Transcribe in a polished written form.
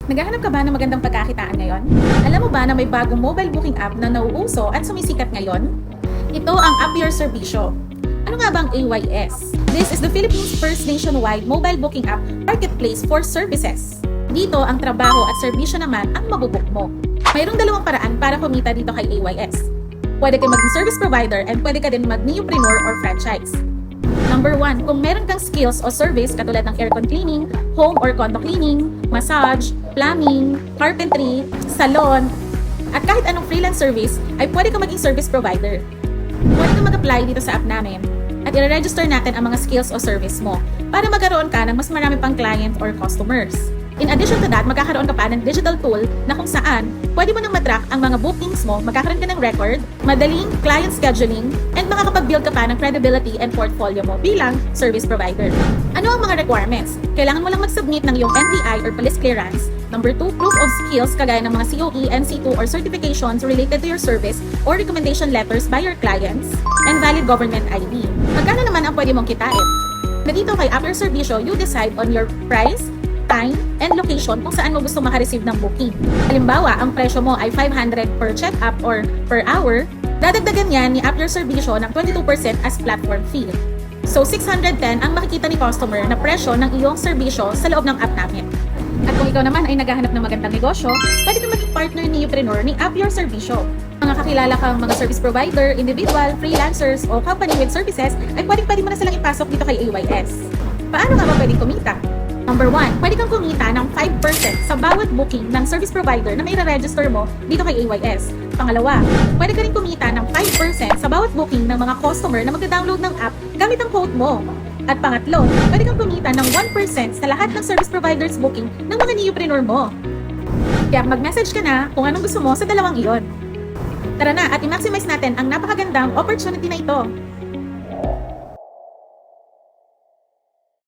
Naghahanap ka ba ng magandang pagkakitaan ngayon? Alam mo ba na may bagong mobile booking app na nauuso at sumisikat ngayon? Ito ang App Your Servicio. Ano nga bang AYS? This is the Philippines' first nationwide mobile booking app marketplace for services. Dito, ang trabaho at serbisyo naman ang mabubook mo. Mayroong dalawang paraan para kumita dito kay AYS. Pwede ka maging service provider and pwede ka din mag-neopreneur or franchise. Number 1, kung meron kang skills o service katulad ng aircon cleaning, home or condo cleaning, massage, plumbing, carpentry, salon, at kahit anong freelance service, ay pwede ka maging service provider. Pwede ka mag-apply dito sa app namin at i-register natin ang mga skills o service mo para magkaroon ka ng mas marami pang client or customers. In addition to that, magkakaroon ka pa ng digital tool na kung saan pwede mo nang matrack ang mga bookings mo, magkakaroon ka ng record, madaling client scheduling, and makakapag-build ka pa ng credibility and portfolio mo bilang service provider. Ano ang mga requirements? Kailangan mo lang mag-submit ng iyong NBI or police clearance. Number 2, proof of skills kagaya ng mga COE, NC2, or certifications related to your service or recommendation letters by your clients, and valid government ID. Magkano naman ang pwede mong kitain? Na dito kay App Your Servicio, you decide on your price, time, and location kung saan mo gusto makareceive ng booking. Halimbawa, ang presyo mo ay 500 per check-up or per hour, dadagdagan yan ni App Your Servicio ng 22% as platform fee. So, 610 ang makikita ni customer na presyo ng iyong serbisyo sa loob ng app namin. At kung ikaw naman ay naghahanap ng magandang negosyo, pwede ka maging partner ni Upreneur ni App Your Servicio. Mga kakilala kang mga service provider, individual, freelancers, o company with services, ay pwede mo na silang ipasok dito kay AYS. Paano nga ba pwedeng kumita? Number 1, pwede kang kumita ng 5% sa bawat booking ng service provider na may register mo dito kay AYS. Pangalawa, pwede ka rin kumita ng 5% sa bawat booking ng mga customer na magda-download ng app gamit ang code mo. At pangatlo, pwede kang kumita ng 1% sa lahat ng service providers booking ng mga neopreneur mo. Kaya mag-message ka na kung anong gusto mo sa dalawang iyon. Tara na at i-maximize natin ang napakagandang opportunity na ito.